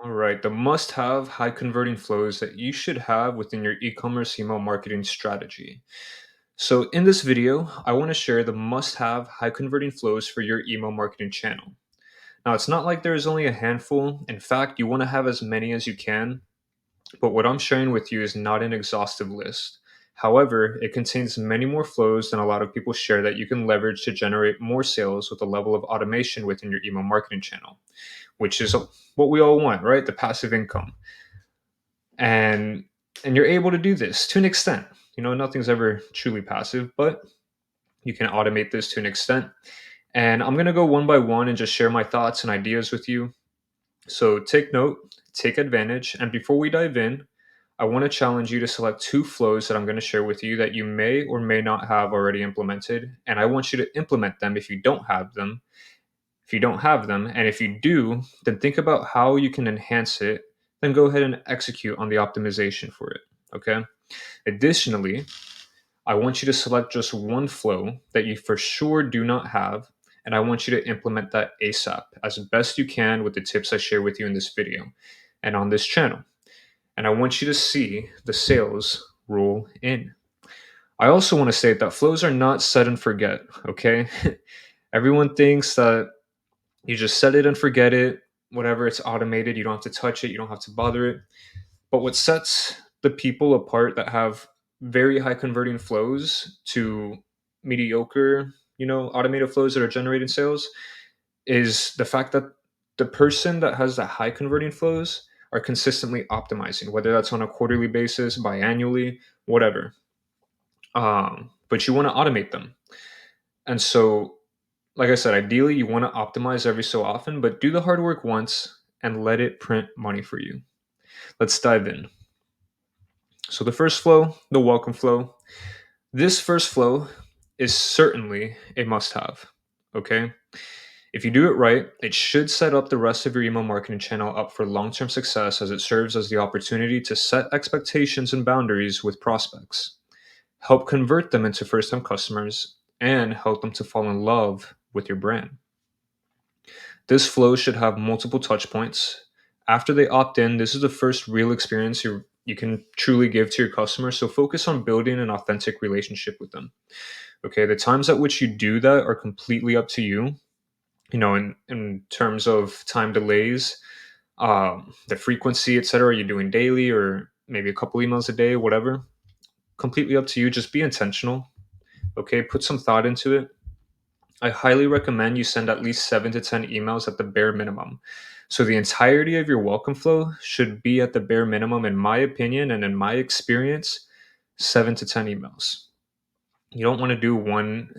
All right, the must have high converting flows that you should have within your e commerce email marketing strategy. So, in this video, I want to share the must have high converting flows for your email marketing channel. Now, it's not like there's only a handful. In fact, you want to have as many as you can, but what I'm sharing with you is not an exhaustive list. However, it contains many more flows than a lot of people share that you can leverage to generate more sales with a level of automation within your email marketing channel, which is what we all want, right? The passive income. And you're able to do this to an extent. Nothing's ever truly passive, but you can automate this to an extent. And I'm going to go one by one and just share my thoughts and ideas with you. So take note, take advantage. And before we dive in, I want to challenge you to select two flows that I'm going to share with you that you may or may not have already implemented. And I want you to implement them if you don't have them. If you don't have them, and if you do, then think about how you can enhance it. Then go ahead and execute on the optimization for it. Okay. Additionally, I want you to select just one flow that you for sure do not have, and I want you to implement that ASAP as best you can with the tips I share with you in this video and on this channel. And I want you to see the sales roll in. I also want to say that flows are not set and forget, okay? Everyone thinks that you just set it and forget it, whatever, it's automated, you don't have to touch it, you don't have to bother it. But what sets the people apart that have very high converting flows to mediocre, automated flows that are generating sales is the fact that the person that has the high converting flows are consistently optimizing, whether that's on a quarterly basis, biannually, whatever. But you want to automate them. And so, like I said, ideally you want to optimize every so often, but do the hard work once and let it print money for you. Let's dive in. So the first flow, the welcome flow. This first flow is certainly a must have. Okay. If you do it right, it should set up the rest of your email marketing channel up for long term success as it serves as the opportunity to set expectations and boundaries with prospects, help convert them into first time customers, and help them to fall in love with your brand. This flow should have multiple touch points. After they opt in, this is the first real experience you can truly give to your customers. So focus on building an authentic relationship with them. Okay, the times at which you do that are completely up to you. In terms of time delays, the frequency, etc. Are you doing daily or maybe a couple emails a day, whatever? Completely up to you. Just be intentional. Okay, put some thought into it. I highly recommend you send at least 7 to 10 emails at the bare minimum. So the entirety of your welcome flow should be at the bare minimum, in my opinion and in my experience, 7 to 10 emails. You don't want to do one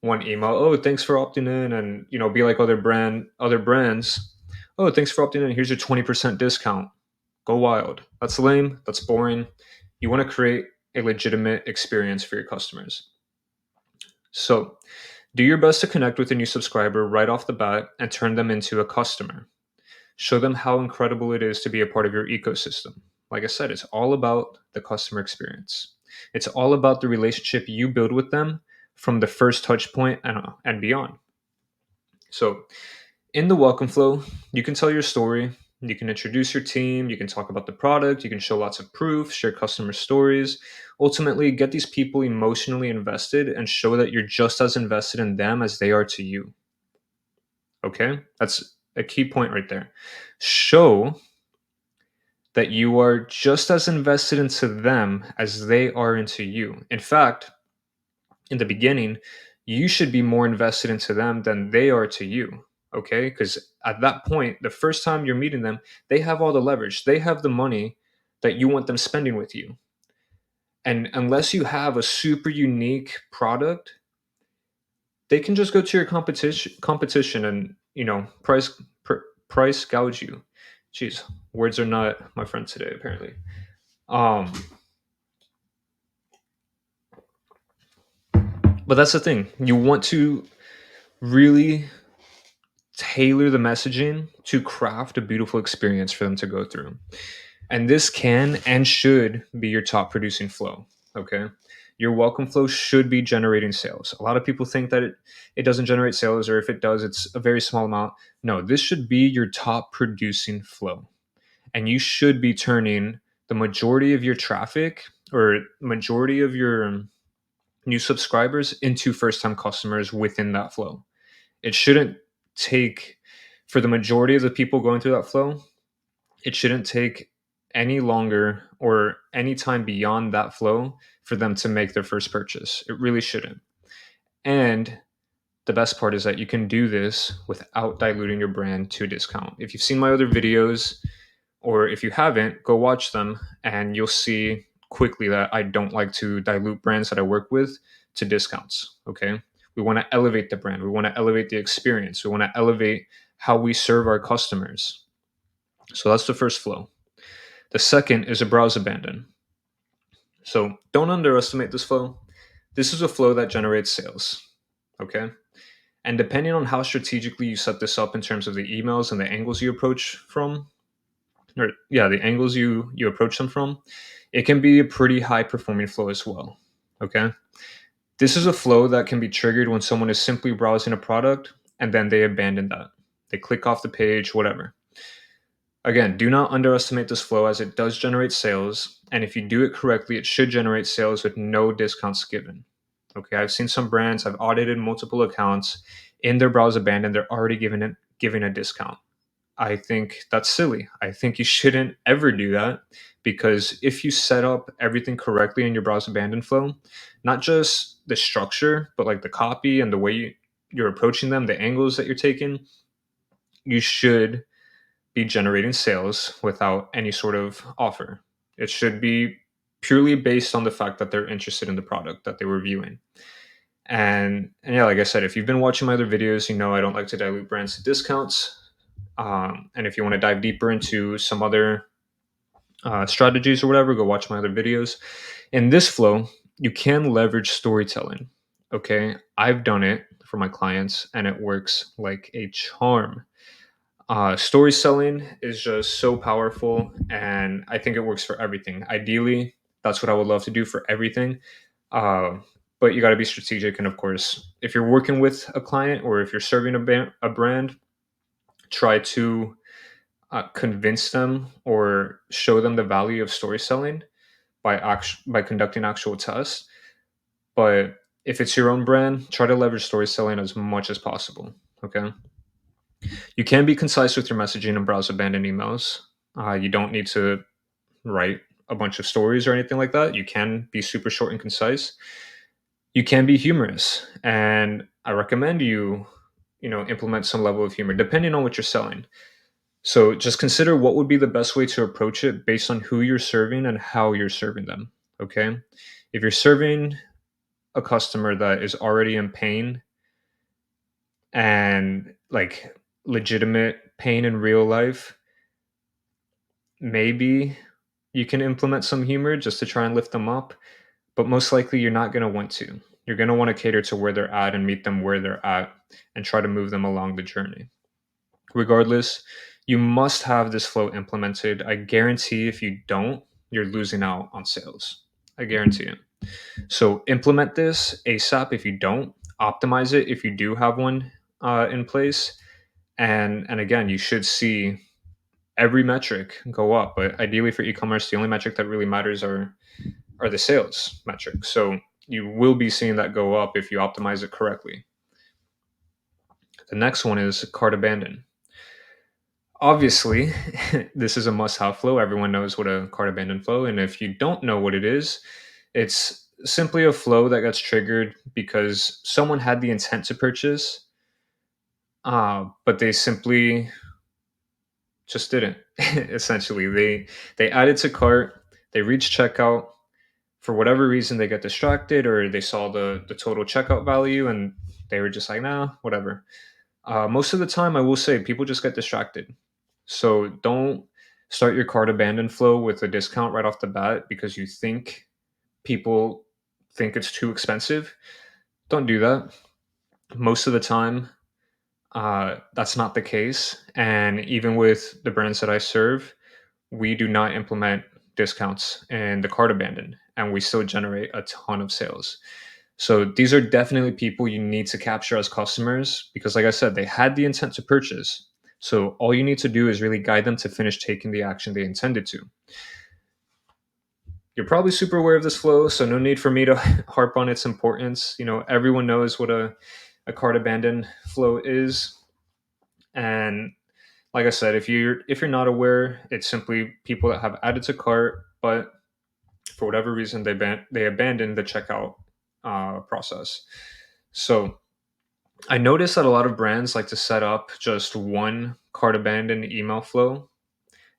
email. Oh, thanks for opting in, and be like other brands. Oh, thanks for opting in. Here's your 20% discount. Go wild. That's lame. That's boring. You want to create a legitimate experience for your customers. So do your best to connect with a new subscriber right off the bat and turn them into a customer. Show them how incredible it is to be a part of your ecosystem. Like I said, it's all about the customer experience. It's all about the relationship you build with them from the first touch point and beyond. So, in the welcome flow, you can tell your story, you can introduce your team, you can talk about the product, you can show lots of proof, share customer stories. Ultimately, get these people emotionally invested and show that you're just as invested in them as they are to you. Okay? That's a key point right there. Show that you are just as invested into them as they are into you. In fact, in the beginning, you should be more invested into them than they are to you. Okay? Because at that point, the first time you're meeting them, they have all the leverage, they have the money that you want them spending with you. And unless you have a super unique product, they can just go to your competition and price gouge you. Jeez, words are not my friend today apparently. Um, but that's the thing. You want to really tailor the messaging to craft a beautiful experience for them to go through. And this can and should be your top producing flow. Okay. Your welcome flow should be generating sales. A lot of people think that it doesn't generate sales, or if it does, it's a very small amount. No, this should be your top producing flow. and you should be turning the majority of your traffic or majority of your new subscribers into first time customers within that flow. It shouldn't take, for the majority of the people going through that flow, it shouldn't take any longer or any time beyond that flow for them to make their first purchase. It really shouldn't. And the best part is that you can do this without diluting your brand to a discount. If you've seen my other videos, or if you haven't, go watch them and you'll see quickly that I don't like to dilute brands that I work with to discounts. Okay. We want to elevate the brand. We want to elevate the experience. We want to elevate how we serve our customers. So that's the first flow. The second is a browse abandon. So don't underestimate this flow. This is a flow that generates sales. Okay. And depending on how strategically you set this up in terms of the emails and the angles you approach from, or yeah, the angles you approach them from, it can be a pretty high performing flow as well. Okay. This is a flow that can be triggered when someone is simply browsing a product and then they abandon that. They click off the page, whatever. Again, do not underestimate this flow as it does generate sales. And if you do it correctly, it should generate sales with no discounts given. Okay, I've seen some brands, I've audited multiple accounts in their browse abandon, they're already giving a discount. I think that's silly. I think you shouldn't ever do that because if you set up everything correctly in your browse abandon flow, not just the structure, but like the copy and the way you're approaching them, the angles that you're taking, you should be generating sales without any sort of offer. It should be purely based on the fact that they're interested in the product that they were viewing. And yeah, like I said, if you've been watching my other videos, you know I don't like to dilute brands to discounts. And if you want to dive deeper into some other strategies or whatever, go watch my other videos. In this flow, you can leverage storytelling. Okay, I've done it for my clients, and it works like a charm. Story selling is just so powerful, and I think it works for everything. Ideally, that's what I would love to do for everything. Uh, but you got to be strategic, and of course, if you're working with a client or if you're serving a brand, try to convince them or show them the value of story selling by conducting actual tests. But if it's your own brand, try to leverage story selling as much as possible. Okay. You can be concise with your messaging and browse abandoned emails. You don't need to write a bunch of stories or anything like that. You can be super short and concise. You can be humorous, and I recommend you implement some level of humor depending on what you're selling. So just consider what would be the best way to approach it based on who you're serving and how you're serving them. Okay. If you're serving a customer that is already in pain and like legitimate pain in real life, maybe you can implement some humor just to try and lift them up. But most likely, you're not going to want to. You're going to want to cater to where they're at and meet them where they're at and try to move them along the journey. Regardless, you must have this flow implemented. I guarantee if you don't, you're losing out on sales. I guarantee it. So implement this ASAP if you don't. Optimize it if you do have one in place. And again, you should see every metric go up. But ideally for e-commerce, the only metric that really matters are the sales metrics. So you will be seeing that go up if you optimize it correctly. The next one is cart abandon. Obviously, this is a must-have flow. Everyone knows what a cart abandon flow, and if you don't know what it is, it's simply a flow that gets triggered because someone had the intent to purchase, but they simply just didn't. Essentially, they added to cart, they reached checkout. For whatever reason, they get distracted, or they saw the total checkout value, and they were just like, nah, whatever. Most of the time, I will say people just get distracted. So don't start your cart abandon flow with a discount right off the bat because you think people think it's too expensive. Don't do that. Most of the time, that's not the case. And even with the brands that I serve, we do not implement discounts in the cart abandon, and we still generate a ton of sales. So these are definitely people you need to capture as customers because, like I said, they had the intent to purchase. So all you need to do is really guide them to finish taking the action they intended to. You're probably super aware of this flow, so no need for me to harp on its importance. Everyone knows what a cart abandon flow is. And like I said, if you're not aware, it's simply people that have added to cart, but for whatever reason they abandoned the checkout process. So I noticed that a lot of brands like to set up just one cart abandon email flow.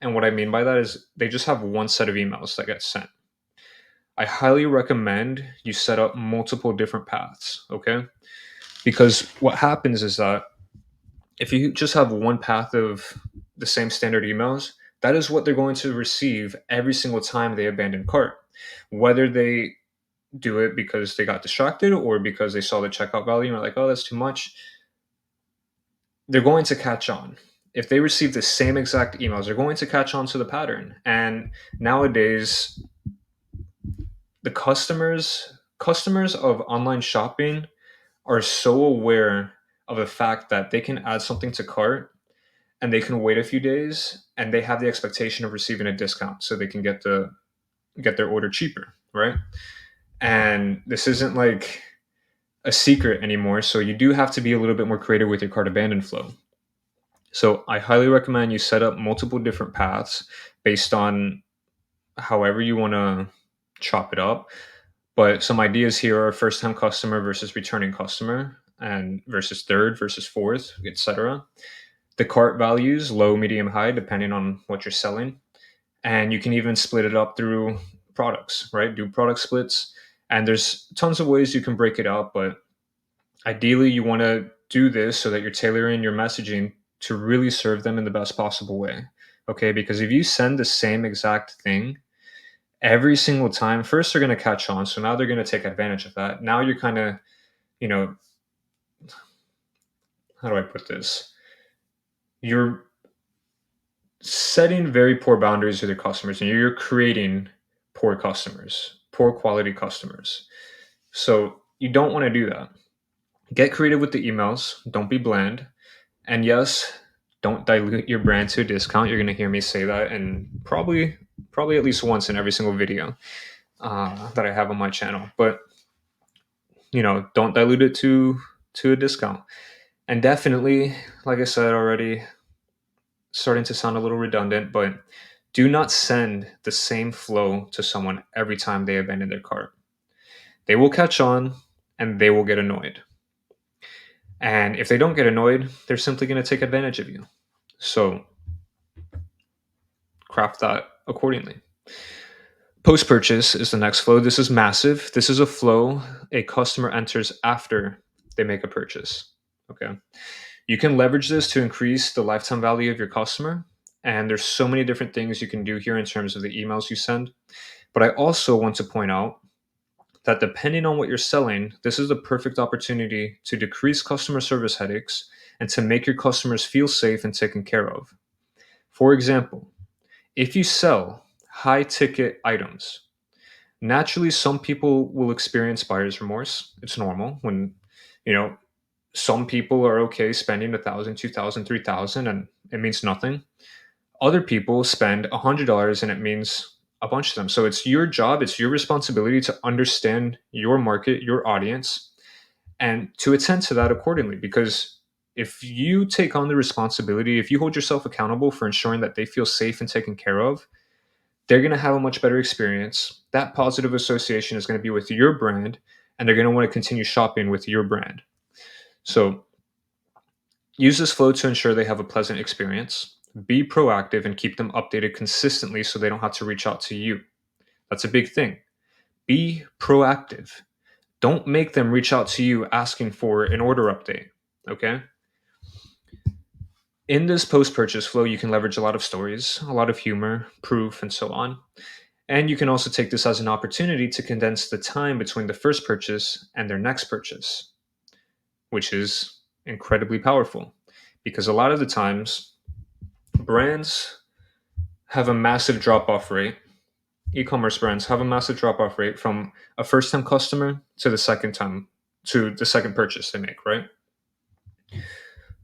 And what I mean by that is they just have one set of emails that get sent. I highly recommend you set up multiple different paths, okay? Because what happens is that if you just have one path of the same standard emails, that is what they're going to receive every single time they abandon cart. Whether they do it because they got distracted or because they saw the checkout value and are like, oh, that's too much, they're going to catch on. If they receive the same exact emails, they're going to catch on to the pattern. And nowadays, the customers of online shopping are so aware of the fact that they can add something to cart and they can wait a few days and they have the expectation of receiving a discount so they can get their order cheaper, right? And this isn't like a secret anymore, so you do have to be a little bit more creative with your cart abandon flow. So I highly recommend you set up multiple different paths based on however you want to chop it up. But some ideas here are first time customer versus returning customer and versus third versus fourth, etc. The cart values, low, medium, high, depending on what you're selling. And you can even split it up through products, right? Do product splits. And there's tons of ways you can break it up, but ideally you want to do this so that you're tailoring your messaging to really serve them in the best possible way. Okay, because if you send the same exact thing every single time, first they're going to catch on. So now they're going to take advantage of that. Now you're kind of, you know, how do I put this? You're setting very poor boundaries with your customers and you're creating poor customers, poor quality customers. So you don't want to do that. Get creative with the emails. Don't be bland. And yes, don't dilute your brand to a discount. You're going to hear me say that and probably at least once in every single video that I have on my channel. But don't dilute it to a discount. And definitely, like I said already, starting to sound a little redundant, but do not send the same flow to someone every time they abandon their cart. They will catch on and they will get annoyed. And if they don't get annoyed, they're simply going to take advantage of you. So craft that accordingly. Post purchase is the next flow. This is massive. This is a flow a customer enters after they make a purchase. Okay. You can leverage this to increase the lifetime value of your customer. And there's so many different things you can do here in terms of the emails you send. But I also want to point out that depending on what you're selling, this is the perfect opportunity to decrease customer service headaches and to make your customers feel safe and taken care of. For example, if you sell high ticket items, naturally some people will experience buyer's remorse. It's normal when, you know, some people are okay spending 1,000, 2,000, 3,000, and it means nothing. Other people spend $100 and it means a bunch to them. So it's your job, it's your responsibility to understand your market, your audience, and to attend to that accordingly. Because if you take on the responsibility, if you hold yourself accountable for ensuring that they feel safe and taken care of, they're going to have a much better experience. That positive association is going to be with your brand, and they're going to want to continue shopping with your brand. So use this flow to ensure they have a pleasant experience. Be proactive and keep them updated consistently so they don't have to reach out to you. That's a big thing. Be proactive. Don't make them reach out to you asking for an order update. Okay? In this post purchase flow, you can leverage a lot of stories, a lot of humor, proof, and so on. And you can also take this as an opportunity to condense the time between the first purchase and their next purchase, which is incredibly powerful because a lot of the times brands have a massive drop off rate. E-commerce brands have a massive drop off rate from a first time customer to the second purchase they make, right?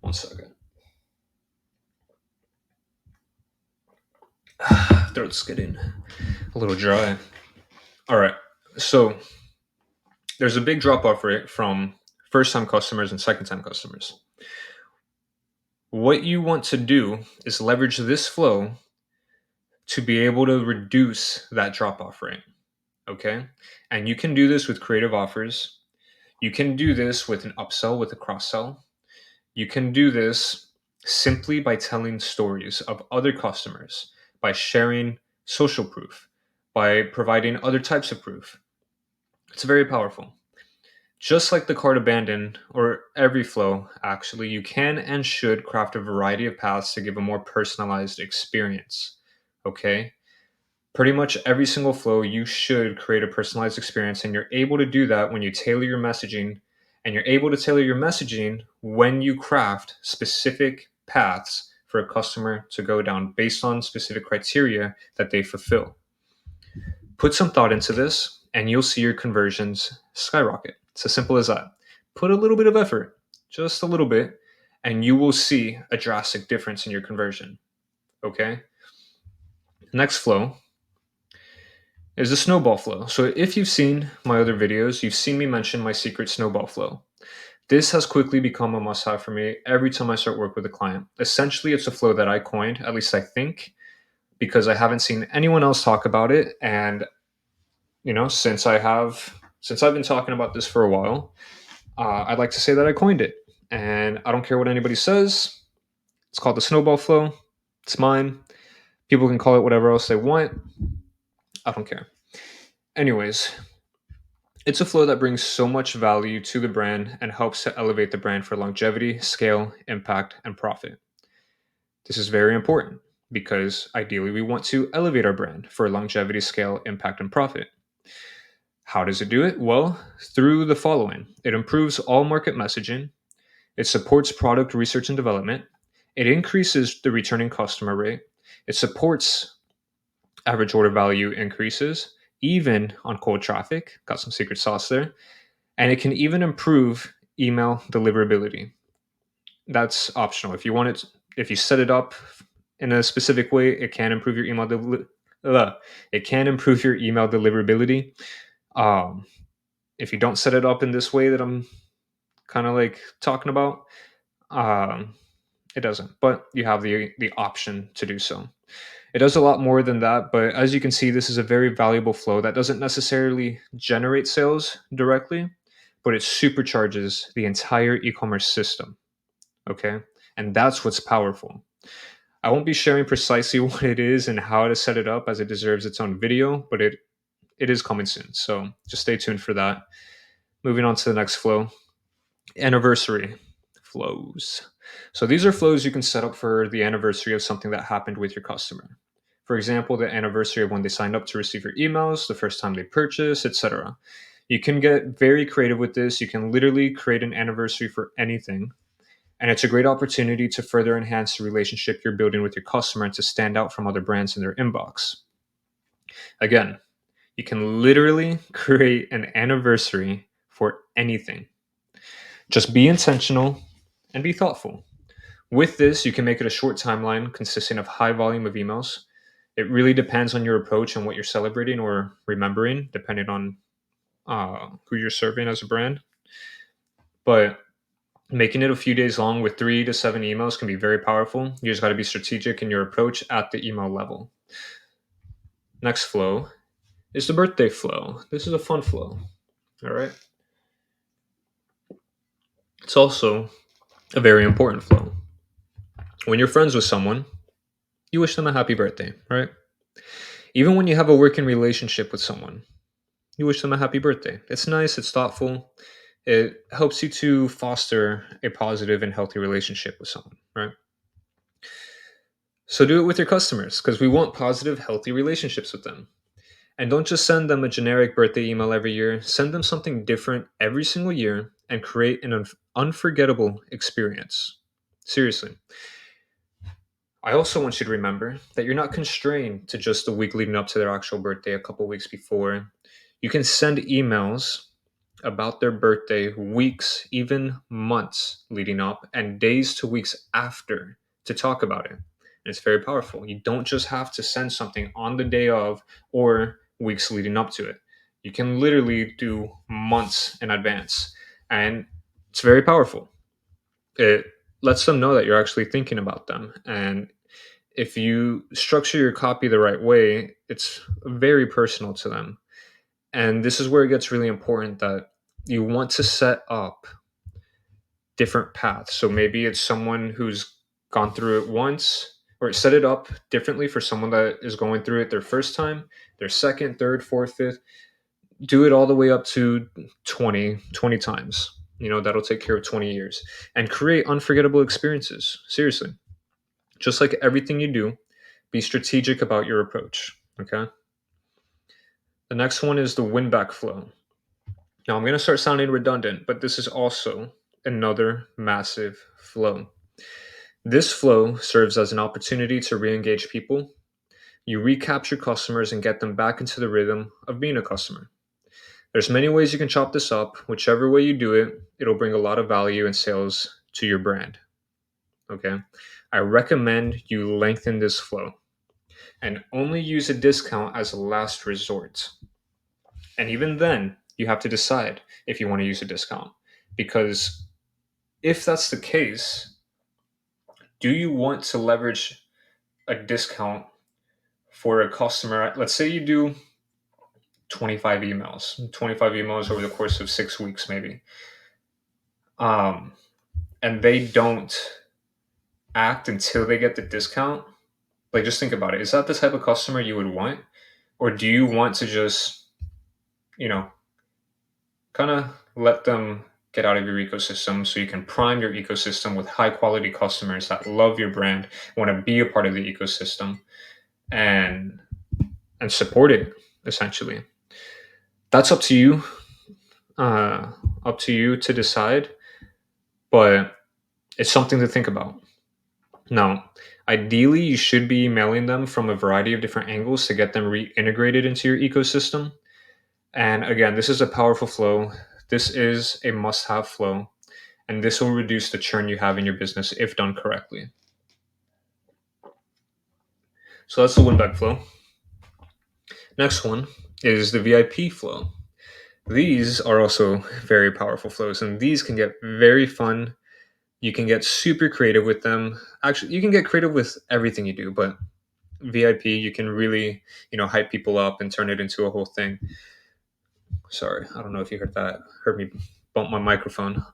One second. Throat's getting a little dry. All right. So there's a big drop off rate from first time customers and second time customers. What you want to do is leverage this flow to be able to reduce that drop off rate. Okay. And you can do this with creative offers. You can do this with an upsell, with a cross sell. You can do this simply by telling stories of other customers, by sharing social proof, by providing other types of proof. It's very powerful. Just like the cart abandon or every flow, actually, you can and should craft a variety of paths to give a more personalized experience. Okay? Pretty much every single flow, you should create a personalized experience, and you're able to do that when you tailor your messaging. And you're able to tailor your messaging when you craft specific paths for a customer to go down based on specific criteria that they fulfill. Put some thought into this, and you'll see your conversions skyrocket. It's as simple as that. Put a little bit of effort, just a little bit, and you will see a drastic difference in your conversion. Okay? Next flow is the snowball flow. So if you've seen my other videos, you've seen me mention my secret snowball flow. This has quickly become a must-have for me every time I start work with a client. Essentially, it's a flow that I coined, at least I think, because I haven't seen anyone else talk about it. And since I've been talking about this for a while, I'd like to say that I coined it. And I don't care what anybody says. It's called the snowball flow. It's mine. People can call it whatever else they want. I don't care. Anyways, it's a flow that brings so much value to the brand and helps to elevate the brand for longevity, scale, impact, and profit. This is very important because ideally we want to elevate our brand for longevity, scale, impact, and profit. How does it do it? Well, through the following: it improves all market messaging, it supports product research and development, it increases the returning customer rate, it supports average order value increases, even on cold traffic. Got some secret sauce there. And it can even improve email deliverability. That's optional. If you want it, if you set it up in a specific way, it can improve your it can improve your email deliverability. Um, if you don't set it up in this way that I'm kind of like talking about, um, it doesn't. But you have the option to do so. It does a lot more than that, but as you can see, this is a very valuable flow that doesn't necessarily generate sales directly, but it supercharges the entire e-commerce system. Okay. And that's what's powerful. I won't be sharing precisely what it is and how to set it up as it deserves its own video, but it is coming soon. So just stay tuned for that. Moving on to the next flow, anniversary flows. So these are flows you can set up for the anniversary of something that happened with your customer. For example, the anniversary of when they signed up to receive your emails, the first time they purchased, etc. You can get very creative with this. You can literally create an anniversary for anything. And it's a great opportunity to further enhance the relationship you're building with your customer and to stand out from other brands in their inbox. Again, you can literally create an anniversary for anything. Just be intentional and be thoughtful. With this, you can make it a short timeline consisting of high volume of emails. It really depends on your approach and what you're celebrating or remembering, depending on who you're serving as a brand. But making it a few days long with 3 to 7 emails can be very powerful. You just got to be strategic in your approach at the email level. Next flow is the birthday flow. This is a fun flow. All right. It's also a very important flow. When you're friends with someone, you wish them a happy birthday, right? Even when you have a working relationship with someone, you wish them a happy birthday. It's nice, it's thoughtful. It helps you to foster a positive and healthy relationship with someone, right? So do it with your customers because we want positive, healthy relationships with them. And don't just send them a generic birthday email every year. Send them something different every single year and create an unforgettable experience. Seriously. I also want you to remember that you're not constrained to just the week leading up to their actual birthday a couple weeks before. You can send emails about their birthday weeks, even months leading up, and days to weeks after to talk about it. It's very powerful. You don't just have to send something on the day of or weeks leading up to it. You can literally do months in advance, and it's very powerful. It lets them know that you're actually thinking about them. And if you structure your copy the right way, it's very personal to them. And this is where it gets really important that you want to set up different paths. So maybe it's someone who's gone through it once, or set it up differently for someone that is going through it their first time, their second, third, fourth, fifth. Do it all the way up to 20 times. That'll take care of 20 years and create unforgettable experiences. Seriously. Just like everything you do, be strategic about your approach. Okay. The next one is the win back flow. Now, I'm going to start sounding redundant, but this is also another massive flow. This flow serves as an opportunity to re engage people. You recapture customers and get them back into the rhythm of being a customer. There's many ways you can chop this up. Whichever way you do it, it'll bring a lot of value and sales to your brand. Okay. I recommend you lengthen this flow and only use a discount as a last resort. And even then, you have to decide if you want to use a discount. Because if that's the case, do you want to leverage a discount for a customer? Let's say you do 25 emails over the course of 6 weeks, maybe. Um, and they don't act until they get the discount. Like, just think about it. Is that the type of customer you would want? Or do you want to just, you know, kind of let them get out of your ecosystem so you can prime your ecosystem with high quality customers that love your brand, want to be a part of the ecosystem, and support it, essentially. That's up to you. Up to you to decide, but it's something to think about. Now, ideally, you should be emailing them from a variety of different angles to get them reintegrated into your ecosystem. And again, this is a powerful flow. This is a must have flow. And this will reduce the churn you have in your business if done correctly. So that's the win back flow. Next one is the VIP flow. These are also very powerful flows, and these can get very fun. You can get super creative with them. Actually, you can get creative with everything you do, but VIP, you can really, hype people up and turn it into a whole thing. Sorry, I don't know if you heard that. Heard me bump my microphone.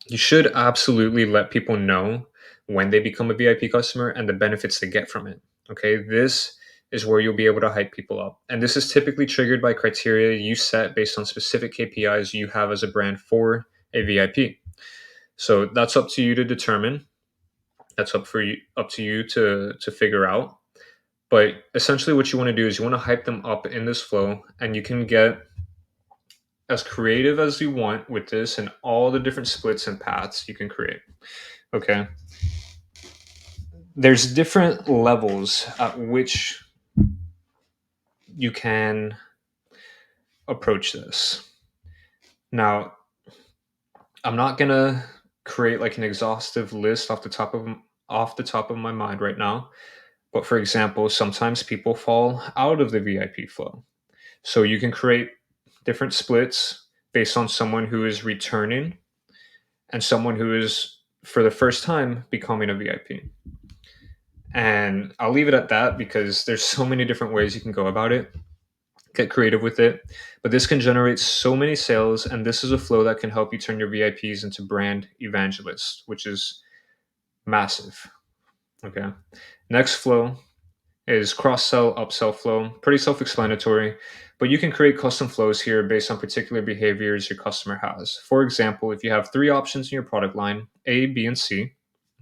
You should absolutely let people know when they become a VIP customer and the benefits they get from it. Okay, this is where you'll be able to hype people up. And this is typically triggered by criteria you set based on specific KPIs you have as a brand for a VIP. So that's up to you to determine. That's up to you to figure out. But essentially what you want to do is you want to hype them up in this flow, and you can get as creative as you want with this and all the different splits and paths you can create. Okay. There's different levels at which you can approach this. Now, I'm not gonna create like an exhaustive list off the top of my mind right now. But for example, sometimes people fall out of the VIP flow. So you can create different splits based on someone who is returning and someone who is for the first time becoming a VIP. And I'll leave it at that because there's so many different ways you can go about it. Get creative with it. But this can generate so many sales, and this is a flow that can help you turn your VIPs into brand evangelists, which is massive. Okay. Next flow is cross sell, upsell flow. Pretty self explanatory, but you can create custom flows here based on particular behaviors your customer has. For example, if you have three options in your product line, A, B, and C,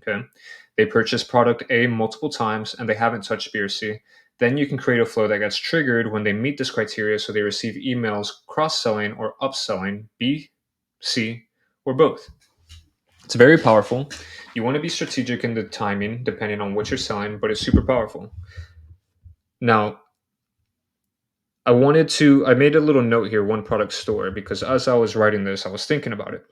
okay, they purchase product A multiple times and they haven't touched B or C, then you can create a flow that gets triggered when they meet this criteria so they receive emails cross selling or upselling B, C, or both. It's very powerful. You want to be strategic in the timing depending on what you're selling, but it's super powerful. Now, I made a little note here, one product store, because as I was writing this, I was thinking about it.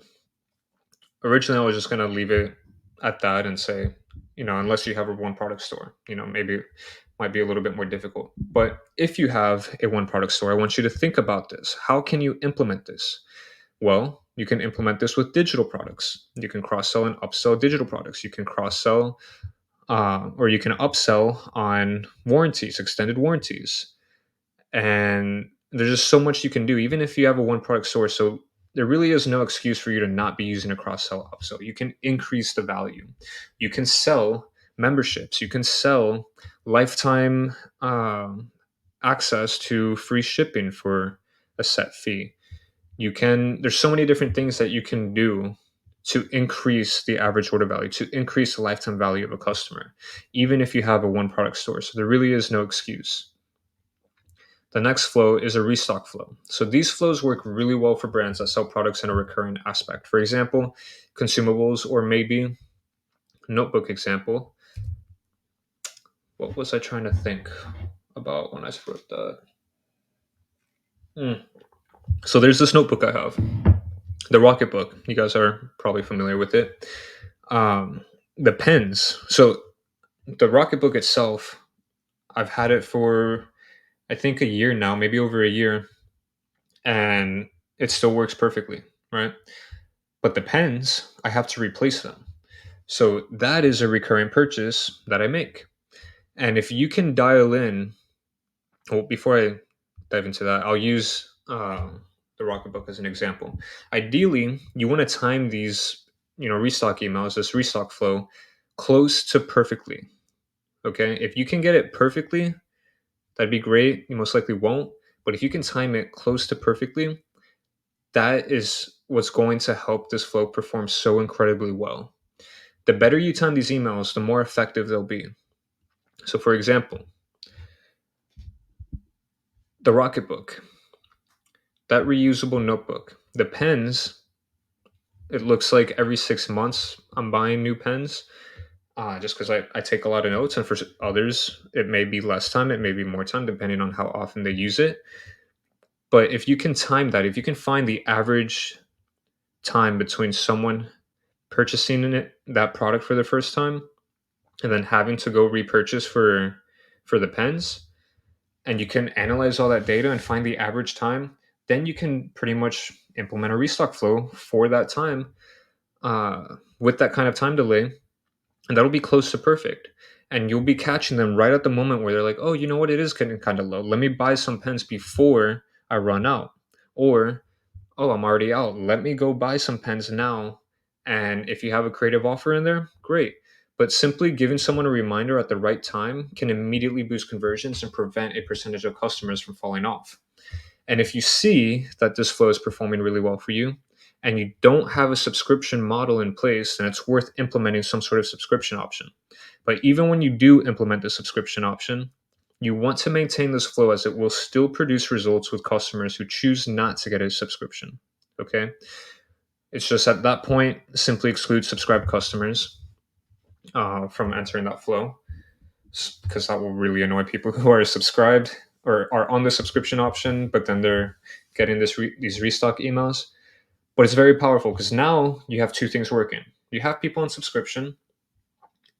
Originally, I was just going to leave it at that and say, unless you have a one product store, maybe it might be a little bit more difficult. But if you have a one product store, I want you to think about this. How can you implement this? Well, you can implement this with digital products. You can cross sell and upsell digital products. You can cross sell or you can upsell on warranties, extended warranties. And there's just so much you can do, even if you have a one product store. So there really is no excuse for you to not be using a cross sell upsell. You can increase the value. You can sell memberships. You can sell lifetime access to free shipping for a set fee. There's so many different things that you can do to increase the average order value, to increase the lifetime value of a customer, even if you have a one product store. So there really is no excuse. The next flow is a restock flow. So these flows work really well for brands that sell products in a recurring aspect. For example, consumables, or maybe notebook example. What was I trying to think about when I wrote that? Hmm. So there's this notebook I have, the Rocketbook. You guys are probably familiar with it. The pens. So the Rocketbook itself, I've had it for I think a year now, maybe over a year, and it still works perfectly, right? But the pens, I have to replace them. So that is a recurring purchase that I make. And if you can dial in, well, before I dive into that, I'll use the Rocketbook as an example. Ideally, you want to time these, restock emails, this restock flow, close to perfectly. Okay, if you can get it perfectly, that'd be great. You most likely won't, but if you can time it close to perfectly, that is what's going to help this flow perform so incredibly well. The better you time these emails, the more effective they'll be. So, for example, the Rocketbook, that reusable notebook, the pens, it looks like every 6 months I'm buying new pens just because I take a lot of notes. And for others, it may be less time, it may be more time, depending on how often they use it. But if you can time that, if you can find the average time between someone purchasing that product for the first time and then having to go repurchase for the pens, and you can analyze all that data and find the average time, then you can pretty much implement a restock flow for that time with that kind of time delay, and that'll be close to perfect. And you'll be catching them right at the moment where they're like, oh, you know what, it is getting kind of low. Let me buy some pens before I run out. Or, oh, I'm already out. Let me go buy some pens now. And if you have a creative offer in there, great. But simply giving someone a reminder at the right time can immediately boost conversions and prevent a percentage of customers from falling off. And if you see that this flow is performing really well for you and you don't have a subscription model in place, then it's worth implementing some sort of subscription option. But even when you do implement the subscription option, you want to maintain this flow as it will still produce results with customers who choose not to get a subscription. Okay. It's just at that point, simply exclude subscribed customers from entering that flow because that will really annoy people who are subscribed or are on the subscription option, but then they're getting these restock emails. But it's very powerful because now you have two things working. You have people on subscription,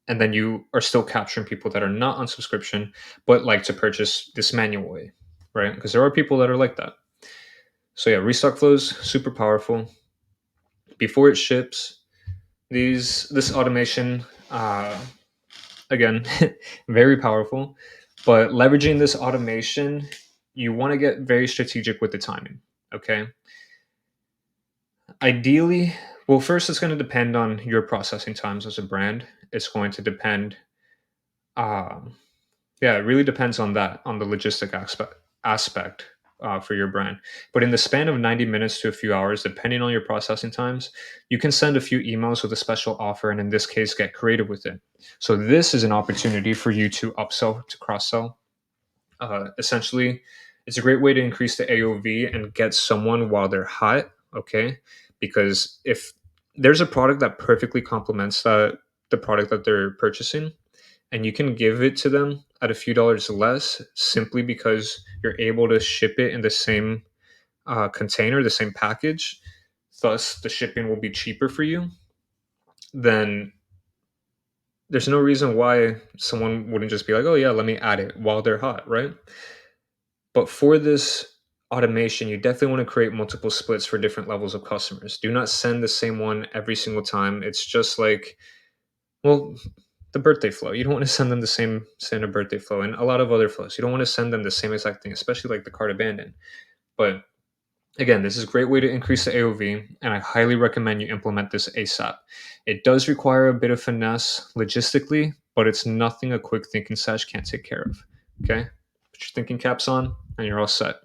and then you are still capturing people that are not on subscription but like to purchase this manual way, right? Because there are people that are like that. So yeah, restock flows super powerful. Before it ships, this automation again very powerful, but leveraging this automation, you want to get very strategic with the timing. Okay, ideally, well, first it's going to depend on your processing times as a brand. It's going to depend um, yeah, it really depends on that, on the logistic aspect for your brand. But in the span of 90 minutes to a few hours, depending on your processing times, you can send a few emails with a special offer, and in this case, get creative with it. So this is an opportunity for you to upsell, to cross sell. Essentially, it's a great way to increase the AOV and get someone while they're hot. Okay, because if there's a product that perfectly complements the product that they're purchasing, and you can give it to them at a few dollars less simply because you're able to ship it in the same container, the same package, thus the shipping will be cheaper for you, then there's no reason why someone wouldn't just be like, oh, yeah, let me add it while they're hot, right? But for this automation, you definitely want to create multiple splits for different levels of customers. Do not send the same one every single time. It's just like, well, the birthday flow. You don't want to send them the same standard birthday flow and a lot of other flows. You don't want to send them the same exact thing, especially like the cart abandon. But again, this is a great way to increase the AOV, and I highly recommend you implement this ASAP. It does require a bit of finesse logistically, but it's nothing a quick thinking sash can't take care of. Okay? Put your thinking caps on, and you're all set.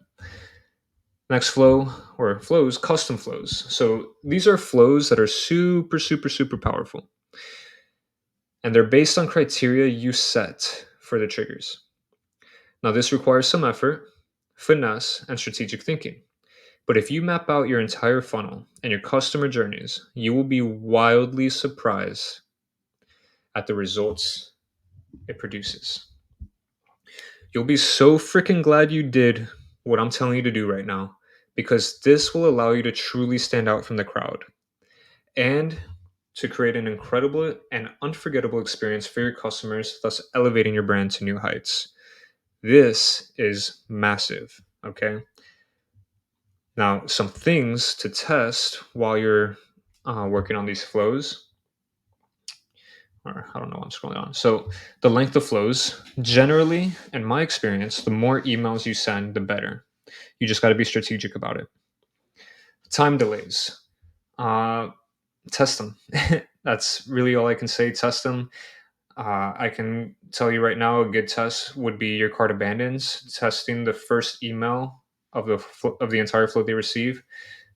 Next flow, or flows, custom flows. So these are flows that are super, super, super powerful. And they're based on criteria you set for the triggers. Now, this requires some effort, finesse, and strategic thinking. But if you map out your entire funnel and your customer journeys, you will be wildly surprised at the results it produces. You'll be so freaking glad you did what I'm telling you to do right now, because this will allow you to truly stand out from the crowd and to create an incredible and unforgettable experience for your customers, thus elevating your brand to new heights. This is massive, okay? Now, some things to test while you're working on these flows, or I don't know, I'm scrolling on. So, the length of flows, generally, in my experience, the more emails you send, the better. You just got to be strategic about it. Time delays, uh, test them. That's really all I can say. Test them. I can tell you right now, a good test would be your cart abandons, testing the first email of the entire flow they receive,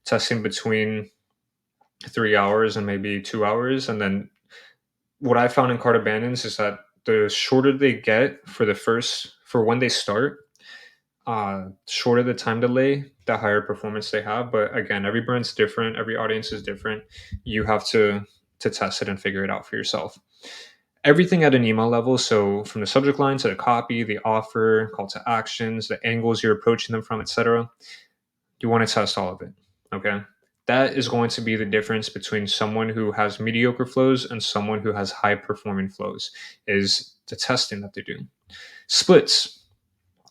testing between 3 hours and maybe 2 hours. And then what I found in cart abandons is that the shorter they get for when they start, shorter the time delay, the higher performance they have. But again, every brand's different, every audience is different. You have to test it and figure it out for yourself. Everything at an email level, so from the subject line to the copy, the offer, call to actions, the angles you're approaching them from, etc. You want to test all of it. Okay. That is going to be the difference between someone who has mediocre flows and someone who has high performing flows, is the testing that they do. Splits.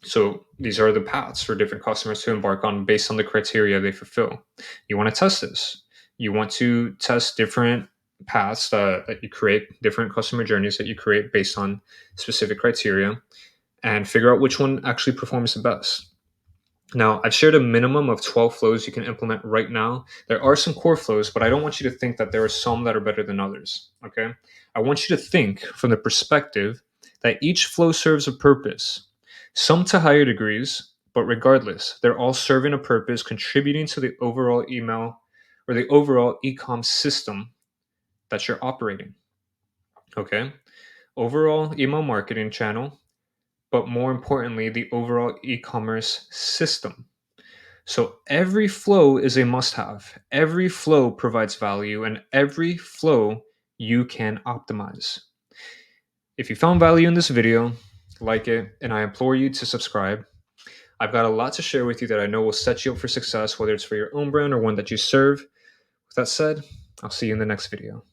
So these are the paths for different customers to embark on based on the criteria they fulfill. You want to test this. You want to test different paths that you create, different customer journeys that you create based on specific criteria, and figure out which one actually performs the best. Now, I've shared a minimum of 12 flows you can implement right now. There are some core flows, but I don't want you to think that there are some that are better than others. Okay. I want you to think from the perspective that each flow serves a purpose, some to higher degrees, but regardless, they're all serving a purpose, contributing to the overall email or the overall e-com system that you're operating. Okay. Overall email marketing channel, but more importantly, the overall e commerce system. So every flow is a must have. Every flow provides value, and every flow you can optimize. If you found value in this video, like it, and I implore you to subscribe. I've got a lot to share with you that I know will set you up for success, whether it's for your own brand or one that you serve. With that said, I'll see you in the next video.